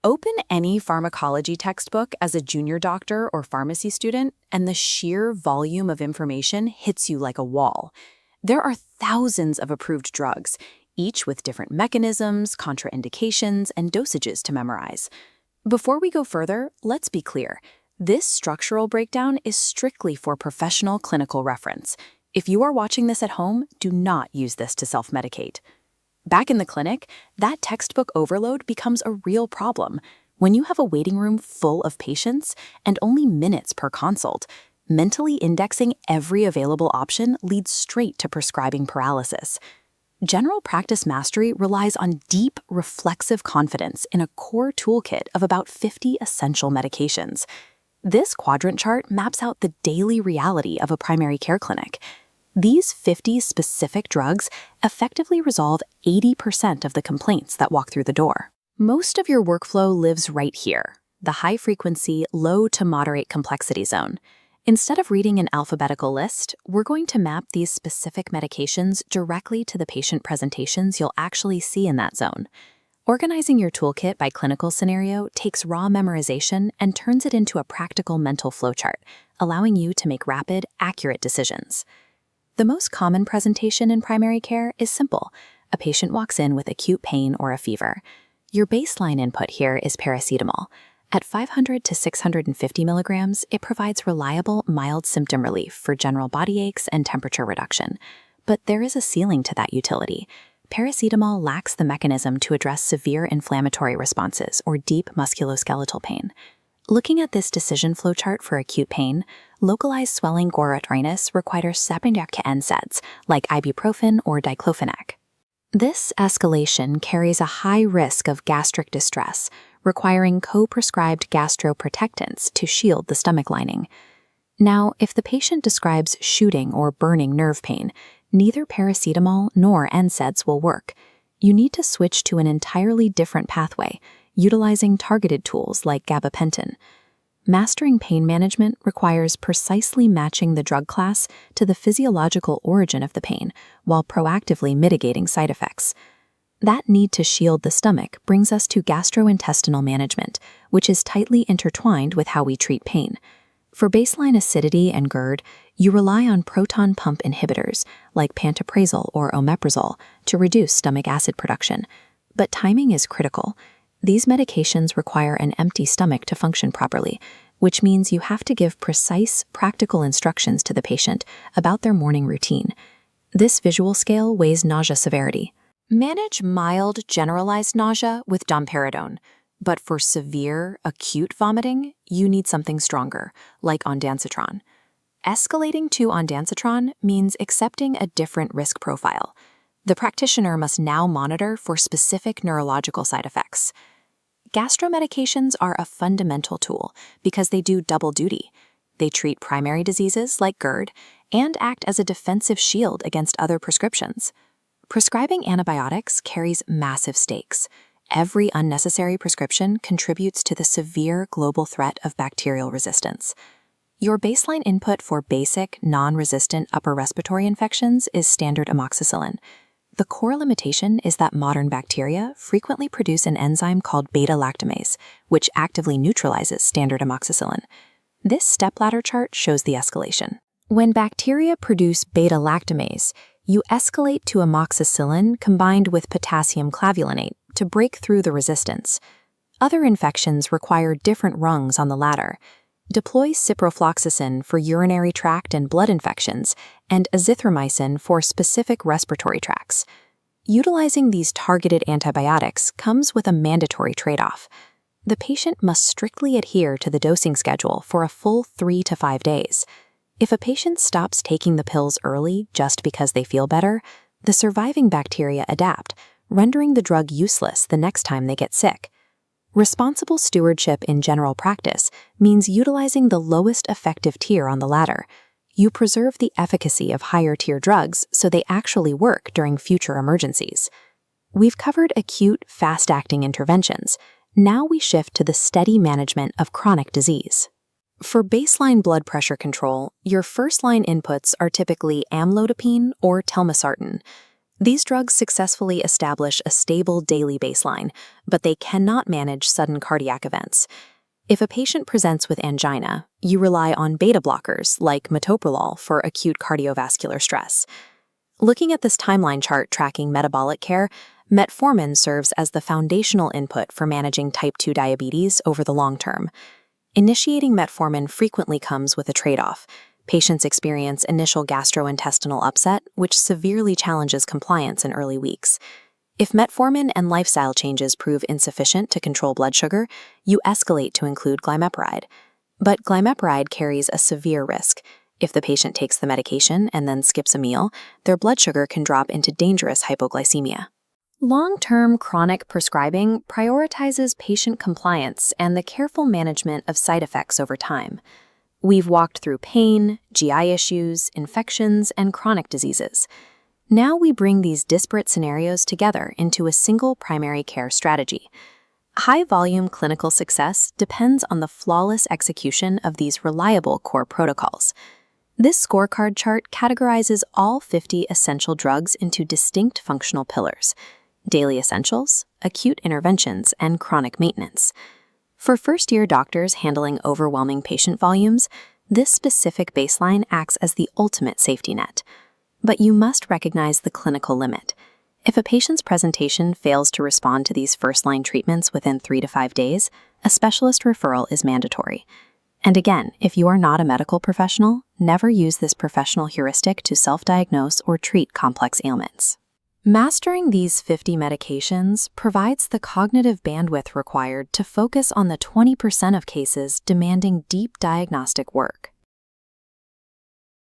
Open any pharmacology textbook as a junior doctor or pharmacy student, and the sheer volume of information hits you like a wall. There are thousands of approved drugs, each with different mechanisms, contraindications, and dosages to memorize. Before we go further, let's be clear. This structural breakdown is strictly for professional clinical reference. If you are watching this at home, do not use this to self-medicate. Back in the clinic, that textbook overload becomes a real problem. When you have a waiting room full of patients and only minutes per consult, mentally indexing every available option leads straight to prescribing paralysis. General practice mastery relies on deep, reflexive confidence in a core toolkit of about 50 essential medications. This quadrant chart maps out the daily reality of a primary care clinic. These 50 specific drugs effectively resolve 80% of the complaints that walk through the door. Most of your workflow lives right here, the high-frequency, low to moderate complexity zone. Instead of reading an alphabetical list, we're going to map these specific medications directly to the patient presentations you'll actually see in that zone. Organizing your toolkit by clinical scenario takes raw memorization and turns it into a practical mental flowchart, allowing you to make rapid, accurate decisions. The most common presentation in primary care is simple. A patient walks in with acute pain or a fever. Your baseline input here is paracetamol. At 500 to 650 milligrams, it provides reliable, mild symptom relief for general body aches and temperature reduction. But there is a ceiling to that utility. Paracetamol lacks the mechanism to address severe inflammatory responses or deep musculoskeletal pain. Looking at this decision flowchart for acute pain, localized swelling or arthritis requires secondary NSAIDs like ibuprofen or diclofenac. This escalation carries a high risk of gastric distress, requiring co-prescribed gastroprotectants to shield the stomach lining. Now, if the patient describes shooting or burning nerve pain, neither paracetamol nor NSAIDs will work. You need to switch to an entirely different pathway, utilizing targeted tools like gabapentin. Mastering pain management requires precisely matching the drug class to the physiological origin of the pain while proactively mitigating side effects. That need to shield the stomach brings us to gastrointestinal management, which is tightly intertwined with how we treat pain. For baseline acidity and GERD, you rely on proton pump inhibitors like pantoprazole or omeprazole to reduce stomach acid production. But timing is critical. These medications require an empty stomach to function properly, which means you have to give precise, practical instructions to the patient about their morning routine. This visual scale weighs nausea severity. Manage mild, generalized nausea with domperidone, but for severe, acute vomiting, you need something stronger, like ondansetron. Escalating to ondansetron means accepting a different risk profile. The practitioner must now monitor for specific neurological side effects. Gastromedications are a fundamental tool because they do double duty. They treat primary diseases like GERD and act as a defensive shield against other prescriptions. Prescribing antibiotics carries massive stakes. Every unnecessary prescription contributes to the severe global threat of bacterial resistance. Your baseline input for basic, non-resistant upper respiratory infections is standard amoxicillin. The core limitation is that modern bacteria frequently produce an enzyme called beta-lactamase, which actively neutralizes standard amoxicillin. This stepladder chart shows the escalation. When bacteria produce beta-lactamase, you escalate to amoxicillin combined with potassium clavulinate to break through the resistance. Other infections require different rungs on the ladder. Deploy ciprofloxacin for urinary tract and blood infections, and azithromycin for specific respiratory tracts. Utilizing these targeted antibiotics comes with a mandatory trade-off. The patient must strictly adhere to the dosing schedule for a full 3 to 5 days. If a patient stops taking the pills early just because they feel better, the surviving bacteria adapt, rendering the drug useless the next time they get sick. Responsible stewardship in general practice means utilizing the lowest effective tier on the ladder. You preserve the efficacy of higher-tier drugs so they actually work during future emergencies. We've covered acute, fast-acting interventions. Now we shift to the steady management of chronic disease. For baseline blood pressure control, your first-line inputs are typically amlodipine or telmisartan. These drugs successfully establish a stable daily baseline, but they cannot manage sudden cardiac events. If a patient presents with angina, you rely on beta blockers like metoprolol for acute cardiovascular stress. Looking at this timeline chart tracking metabolic care, metformin serves as the foundational input for managing type 2 diabetes over the long term. Initiating metformin frequently comes with a trade-off. Patients experience initial gastrointestinal upset, which severely challenges compliance in early weeks. If metformin and lifestyle changes prove insufficient to control blood sugar, you escalate to include glimepiride. But glimepiride carries a severe risk. If the patient takes the medication and then skips a meal, their blood sugar can drop into dangerous hypoglycemia. Long-term chronic prescribing prioritizes patient compliance and the careful management of side effects over time. We've walked through pain, GI issues, infections, and chronic diseases. Now we bring these disparate scenarios together into a single primary care strategy. High-volume clinical success depends on the flawless execution of these reliable core protocols. This scorecard chart categorizes all 50 essential drugs into distinct functional pillars: daily essentials, acute interventions, and chronic maintenance. For first-year doctors handling overwhelming patient volumes, this specific baseline acts as the ultimate safety net. But you must recognize the clinical limit. If a patient's presentation fails to respond to these first-line treatments within 3 to 5 days, a specialist referral is mandatory. And again, if you are not a medical professional, never use this professional heuristic to self-diagnose or treat complex ailments. Mastering these 50 medications provides the cognitive bandwidth required to focus on the 20% of cases demanding deep diagnostic work.